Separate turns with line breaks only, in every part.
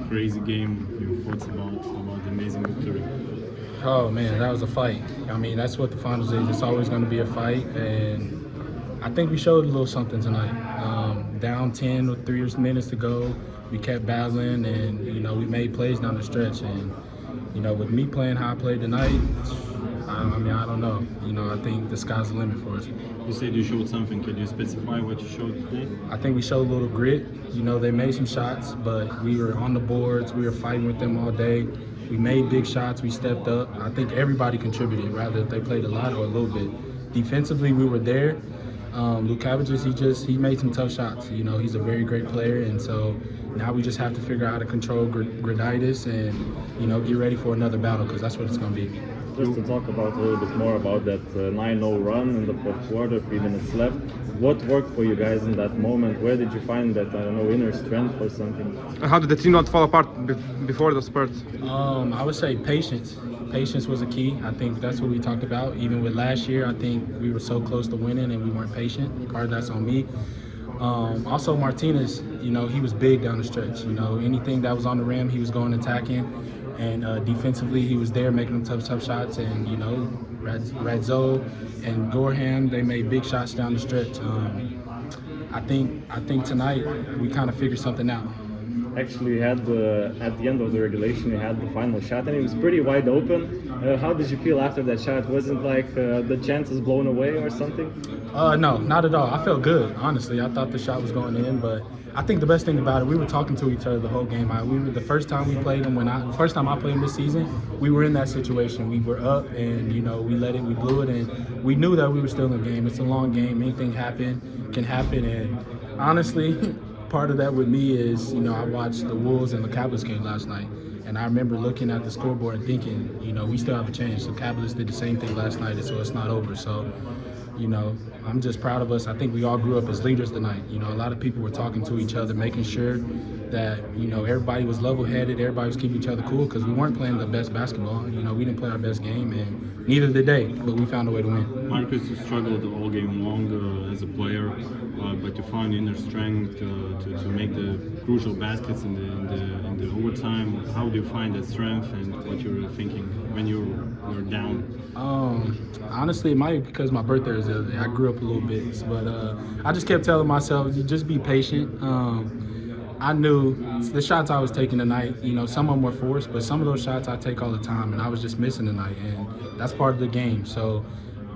crazy game. Your thoughts about the amazing victory?
Oh man, that was a fight. I mean, that's what the finals is. It's always going to be a fight, and I think we showed a little something tonight. Down 10 with 3 minutes to go, we kept battling, and we made plays down the stretch. And with me playing how I played tonight, I don't know. I think the sky's the limit for us.
You said you showed something. Can you specify what you showed today?
I think we showed a little grit. They made some shots, but we were on the boards. We were fighting with them all day. We made big shots. We stepped up. I think everybody contributed, rather if they played a lot or a little bit. Defensively, we were there. Lukavicius, he made some tough shots. He's a very great player, and so now we just have to figure out how to control Griditis and, get ready for another battle, because that's what it's going to be.
Just to talk about a little bit more about that 9-0 run in the fourth quarter, 3 minutes left. What worked for you guys in that moment? Where did you find that, inner strength or something?
How did the team not fall apart before the spurt?
I would say patience. Patience was a key. I think that's what we talked about. Even with last year, I think we were so close to winning and we weren't patient. Part of that's on me. Also, Martinez, he was big down the stretch. Anything that was on the rim, he was going attacking. And defensively, he was there making them tough shots. And, Ryto and Gorham, they made big shots down the stretch. I think tonight we kind of figured something out.
Actually, you had at the end of the regulation, you had the final shot, and it was pretty wide open. How did you feel after that shot? Wasn't like the chances blown away or something?
No, not at all. I felt good, honestly. I thought the shot was going in, but I think the best thing about it, we were talking to each other the whole game. The first time we played them, first time I played them this season, we were in that situation. We were up, and we blew it, and we knew that we were still in the game. It's a long game. Anything can happen, and honestly, part of that with me is, I watched the Wolves and the Capitals game last night, and I remember looking at the scoreboard and thinking, we still have a chance. The Capitals did the same thing last night, so it's not over. So, I'm just proud of us. I think we all grew up as leaders tonight. A lot of people were talking to each other, making sure that, everybody was level-headed, everybody was keeping each other cool, because we weren't playing the best basketball. We didn't play our best game, and neither did they, but we found a way to win.
Marcus, you struggled all game long as a player, but you found inner strength to make the crucial baskets in the overtime. How do you find that strength, and what you were thinking when you were down?
Honestly, it might be because my birthday was the other day. I grew up a little bit, but I just kept telling myself, just be patient. I knew the shots I was taking tonight, some of them were forced, but some of those shots I take all the time, and I was just missing tonight, and that's part of the game. So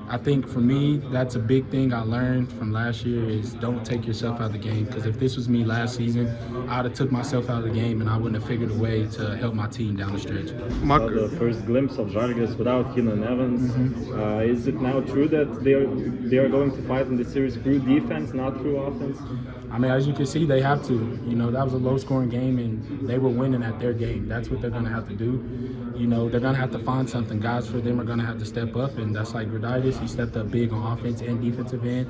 I think for me, that's a big thing I learned from last year is don't take yourself out of the game, because if this was me last season, I would have took myself out of the game and I wouldn't have figured a way to help my team down the stretch.
The first glimpse of Žalgiris without Keenan Evans. Is it now true that they are going to fight in the series through defense, not through offense?
I mean, as you can see, they have to. That was a low-scoring game, and they were winning at their game. That's what they're going to have to do. They're going to have to find something. Guys for them are going to have to step up, and that's like Griditis. He stepped up big on offense and defensive end.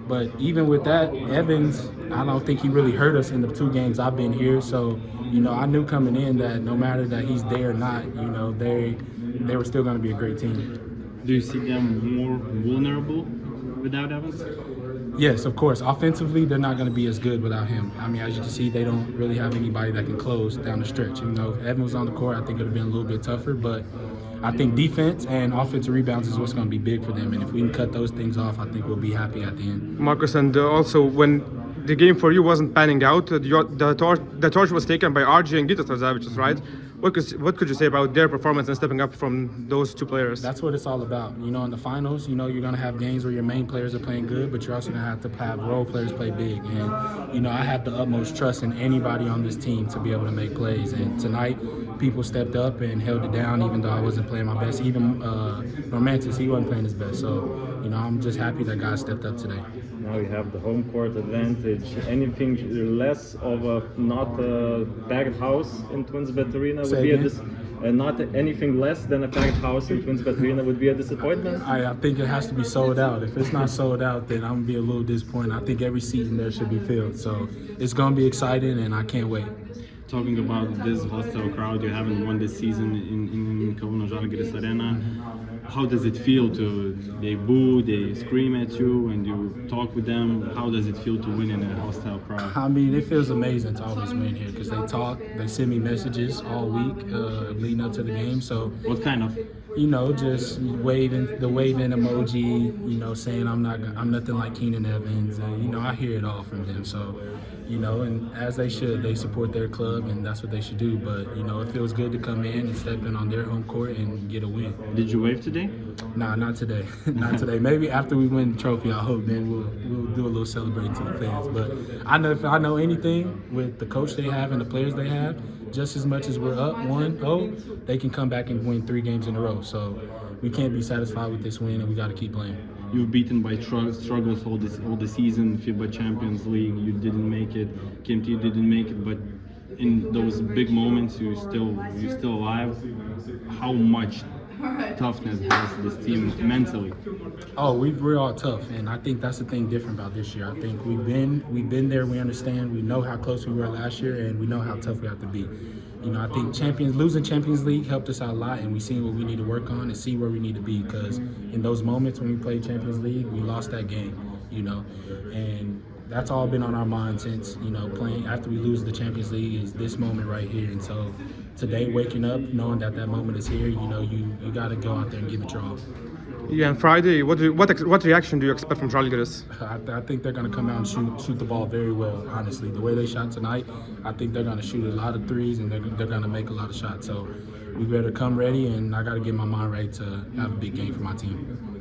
But even with that, Evans, I don't think he really hurt us in the 2 games I've been here. So, I knew coming in that no matter that he's there or not, they were still going to be a great team.
Do you see them more vulnerable without Evans?
Yes, of course. Offensively, they're not going to be as good without him. I mean, as you can see, they don't really have anybody that can close down the stretch. If Evans was on the court, I think it would have been a little bit tougher. But I think defense and offensive rebounds is what's going to be big for them. And if we can cut those things off, I think we'll be happy at the end.
Marcus, and also when the game for you wasn't panning out, the torch was taken by RJ and Gytis, right? What could you say about their performance and stepping up from those 2 players?
That's what it's all about. In the finals, you're going to have games where your main players are playing good, but you're also going to have role players play big. And, I have the utmost trust in anybody on this team to be able to make plays. And tonight, people stepped up and held it down, even though I wasn't playing my best. Even Romantis, he wasn't playing his best. So, I'm just happy that guys stepped up today.
Now you have the home court advantage. Anything less of a not a packed house in Twinsbet Arena would be not anything less than a packed house in Twinsbet Arena would be a disappointment?
I think it has to be sold out. If it's not sold out, then I'm going to be a little disappointed. I think every seat in there should be filled. So it's going to be exciting, and I can't wait.
talking about this hostile crowd, you haven't won this season in Kauno Žalgiris arena. How does it feel they boo, they scream at you, and you talk with them? How does it feel to win in a hostile crowd?
I mean, it feels amazing to always win here because they talk, they send me messages all week leading up to the game. So
what kind of?
You know, just waving emoji, you know, saying I'm nothing like Keenan Evans. You know, I hear it all from them. So, you know, and as they should, they support their club, and that's what they should do. But, you know, it feels good to come in and step in on their home court and get a win.
Did you wave today?
Nah, not today. Not today. Maybe after we win the trophy, I hope then we'll do a little celebrating to the fans. But I know if I know anything with the coach they have and the players they have, just as much as we're up 1-0, they can come back and win 3 games in a row. So we can't be satisfied with this win, and we got to keep playing.
You've beaten by struggles all the season. FIBA Champions League, you didn't make it. KMT, you didn't make it, but in those big moments, you're still alive. How much toughness has this team mentally?
Oh, we're all tough, and I think that's the thing different about this year. I think we've been there. We understand. We know how close we were last year, and we know how tough we have to be. You know, I think losing Champions League helped us out a lot, and we seen what we need to work on and see where we need to be. Because in those moments when we played Champions League, we lost that game. You know, and that's all been on our mind since, you know, playing after we lose the Champions League is this moment right here. And so today, waking up, knowing that moment is here, you know, you got to go out there and give it your all.
Yeah, and Friday, what reaction do you expect from Žalgiris?
I think they're going to come out and shoot the ball very well, honestly. The way they shot tonight, I think they're going to shoot a lot of threes and they're going to make a lot of shots. So we better come ready, and I got to get my mind right to have a big game for my team.